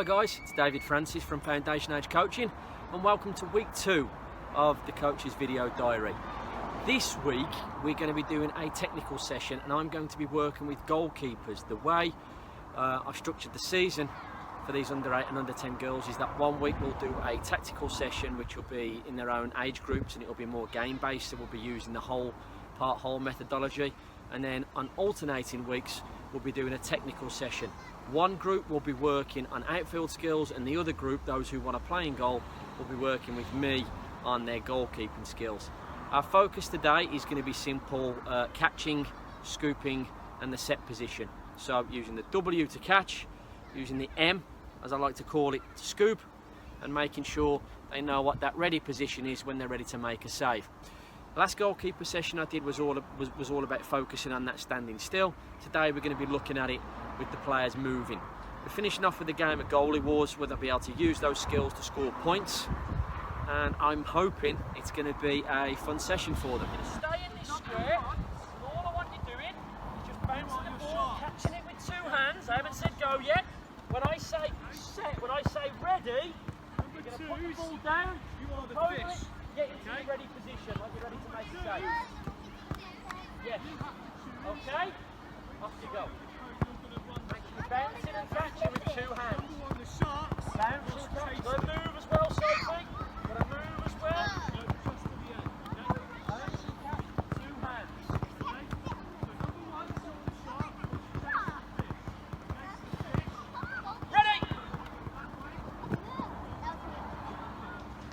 Hi guys, it's David Francis from Foundation Age Coaching and welcome to week 2 of the Coach's Video Diary. This week we're going to be doing a technical session and I'm going to be working with goalkeepers. The way I've structured the season for these under 8 and under 10 girls is that 1 week we'll do a tactical session which will be in their own age groups and it will be more game based, so we'll be using the whole methodology, and then on alternating weeks we'll be doing a technical session. One group will be working on outfield skills and the other group, those who want to play in goal, will be working with me on their goalkeeping skills. Our focus today is going to be simple catching, scooping and the set position. So using the W to catch, using the M, as I like to call it, to scoop, and making sure they know what that ready position is when they're ready to make a save. The last goalkeeper session I did was all about focusing on that standing still. Today we're going to be looking at it with the players moving. We're finishing off with the game of goalie wars where they'll be able to use those skills to score points, and I'm hoping it's going to be a fun session for them. You're going to stay in this square, and all I want you doing is just bouncing the ball, catching it with 2 hands. I haven't said go yet. When I say set, when I say ready, you're going to put the ball down, get into the ready position, like you're ready to make a save. Yes. Okay? Off you go. Make sure you're bouncing and catching with 2 hands. Bouncing, catch. Got to move as well, Sophie. Got to move as well. Bouncing, catch, 2 hands. Ready!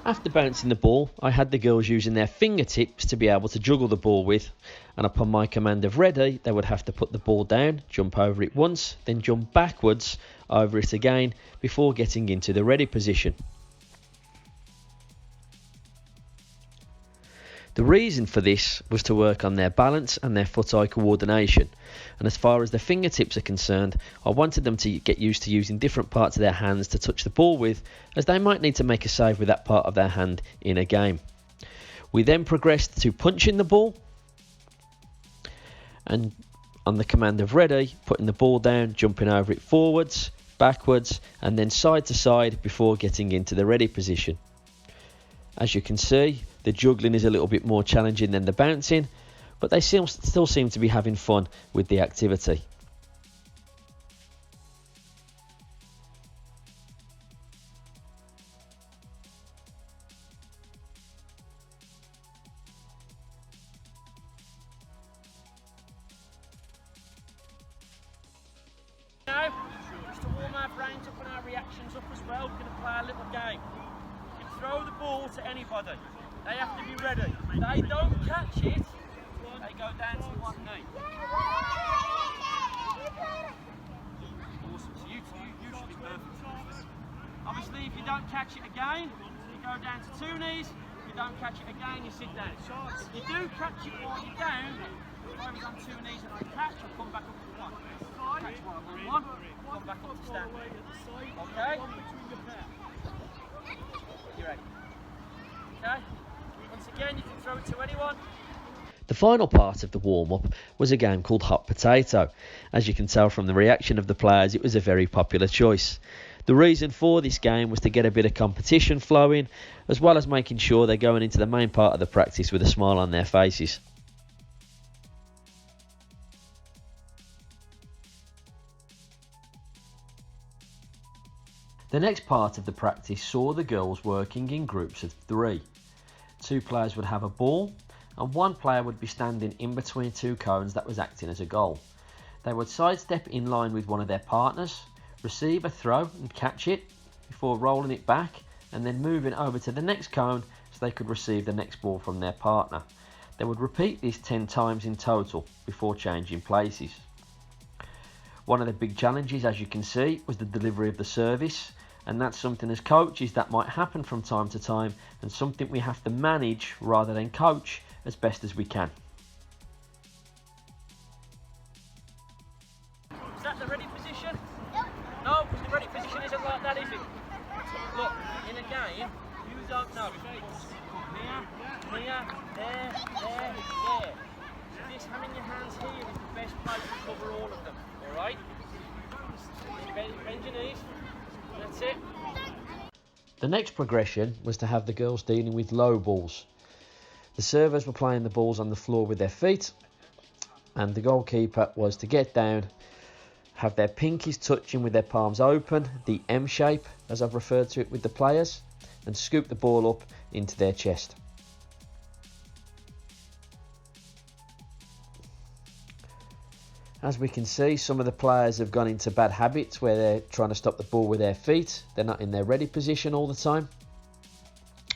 After bouncing the ball, I had the girls using their fingertips to be able to juggle the ball with, and upon my command of ready, they would have to put the ball down, jump over it once, then jump backwards over it again before getting into the ready position. The reason for this was to work on their balance and their foot-eye coordination, and as far as the fingertips are concerned, I wanted them to get used to using different parts of their hands to touch the ball with, as they might need to make a save with that part of their hand in a game. We then progressed to punching the ball, and on the command of ready, putting the ball down, jumping over it forwards, backwards and then side to side before getting into the ready position. As you can see, the juggling is a little bit more challenging than the bouncing, but they still seem to be having fun with the activity. Now, just to warm our brains up and our reactions up as well, we're going to play a little game. You can throw the ball to anybody. They have to be ready. If they don't catch it, they go down to one knee. Awesome. So you should be perfect. Obviously, if you don't catch it again, you go down to 2 knees. If you don't catch it again, you sit down. If you do catch it while you're down, if I was on 2 knees and I catch, I'll come back up to 1. Catch while I'm on 1, come back up to stand. Okay? You ready? Okay? Once again, you can throw it to anyone. The final part of the warm-up was a game called Hot Potato. As you can tell from the reaction of the players, it was a very popular choice. The reason for this game was to get a bit of competition flowing, as well as making sure they're going into the main part of the practice with a smile on their faces. The next part of the practice saw the girls working in groups of 3. 2 players would have a ball and 1 player would be standing in between 2 cones that was acting as a goal. They would sidestep in line with one of their partners, receive a throw and catch it before rolling it back and then moving over to the next cone so they could receive the next ball from their partner. They would repeat this 10 times in total before changing places. One of the big challenges, as you can see, was the delivery of the service, and that's something as coaches that might happen from time to time and something we have to manage rather than coach as best as we can. Is that the ready position? No, because the ready position isn't like that, is it? Look, in a game, you don't know. Here, here, there, there, there. So this having your hands here is the best place to cover all of them, alright? Bend your knees. That's it. The next progression was to have the girls dealing with low balls. The servers were playing the balls on the floor with their feet, and the goalkeeper was to get down, have their pinkies touching with their palms open, the M shape as I've referred to it with the players, and scoop the ball up into their chest. As we can see, some of the players have gone into bad habits where they're trying to stop the ball with their feet. They're not in their ready position all the time.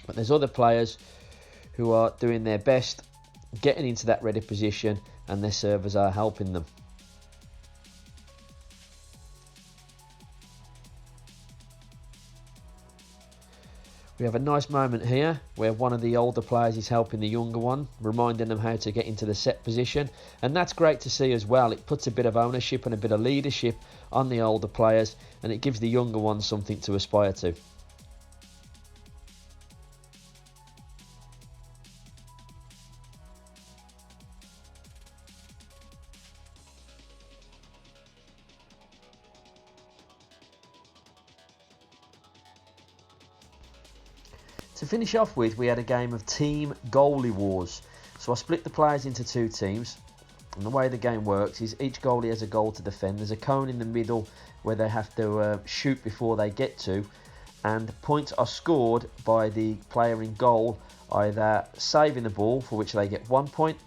But there's other players who are doing their best, getting into that ready position, and their servers are helping them. We have a nice moment here where one of the older players is helping the younger one, reminding them how to get into the set position, and that's great to see as well. It puts a bit of ownership and a bit of leadership on the older players, and it gives the younger ones something to aspire to. To finish off with, we had a game of team goalie wars. So I split the players into two teams, and the way the game works is each goalie has a goal to defend. There's a cone in the middle where they have to shoot before they get to, and points are scored by the player in goal, either saving the ball, for which they get 1 point,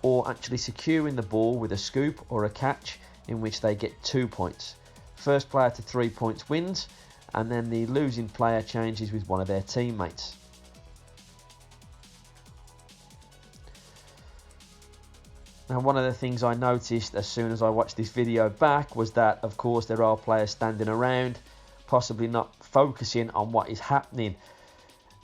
or actually securing the ball with a scoop or a catch, in which they get 2 points. First player to 3 points wins, and then the losing player changes with one of their teammates. Now, one of the things I noticed as soon as I watched this video back was that, of course, there are players standing around, possibly not focusing on what is happening.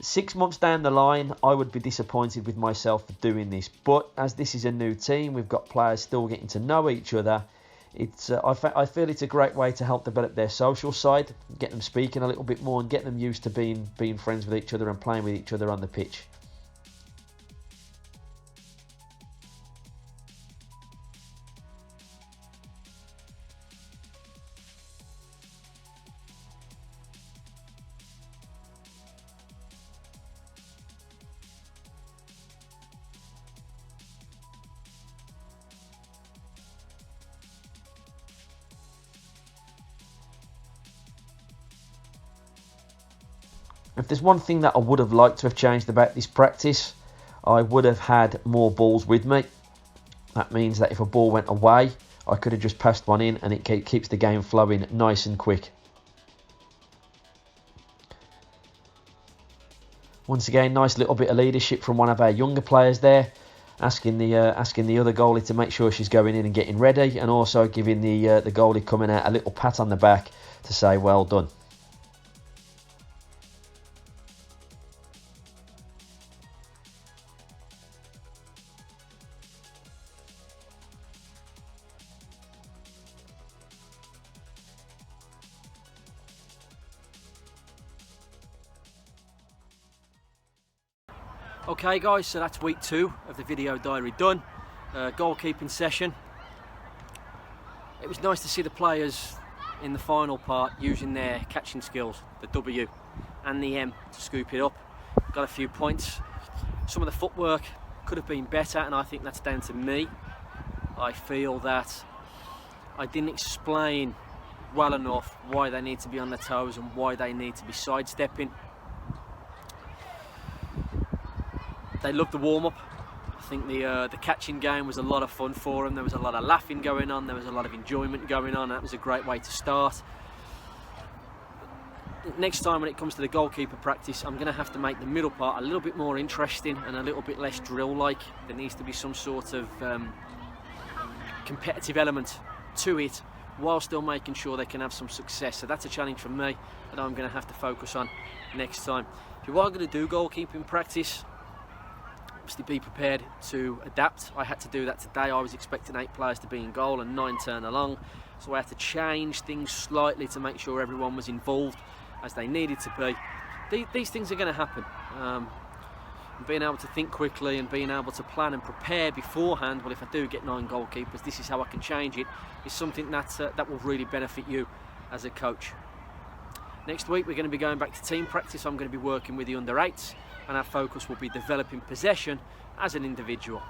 6 months down the line, I would be disappointed with myself for doing this. But as this is a new team, we've got players still getting to know each other. I feel it's a great way to help develop their social side, get them speaking a little bit more, and get them used to being friends with each other and playing with each other on the pitch. If there's one thing that I would have liked to have changed about this practice, I would have had more balls with me. That means that if a ball went away, I could have just passed one in, and it keeps the game flowing nice and quick. Once again, nice little bit of leadership from one of our younger players there, asking the other goalie to make sure she's going in and getting ready, and also giving the goalie coming out a little pat on the back to say well done. Okay guys, so that's week 2 of the video diary done. Goalkeeping session. It was nice to see the players in the final part using their catching skills, the W and the M, to scoop it up. Got a few points. Some of the footwork could have been better, and I think that's down to me. I feel that I didn't explain well enough why they need to be on their toes and why they need to be sidestepping. They loved the warm-up. I think the catching game was a lot of fun for them. There was a lot of laughing going on. There was a lot of enjoyment going on. That was a great way to start. Next time when it comes to the goalkeeper practice, I'm going to have to make the middle part a little bit more interesting and a little bit less drill-like. There needs to be some sort of competitive element to it, while still making sure they can have some success. So that's a challenge for me that I'm going to have to focus on next time. If you are going to do goalkeeping practice, obviously be prepared to adapt. I had to do that today. I was expecting 8 players to be in goal and 9 turn along, so I had to change things slightly to make sure everyone was involved as they needed to be. These things are going to happen. Being able to think quickly and being able to plan and prepare beforehand, well, if I do get 9 goalkeepers, this is how I can change it, is something that will really benefit you as a coach. Next week we're going to be going back to team practice. I'm going to be working with the under 8s, and our focus will be developing possession as an individual.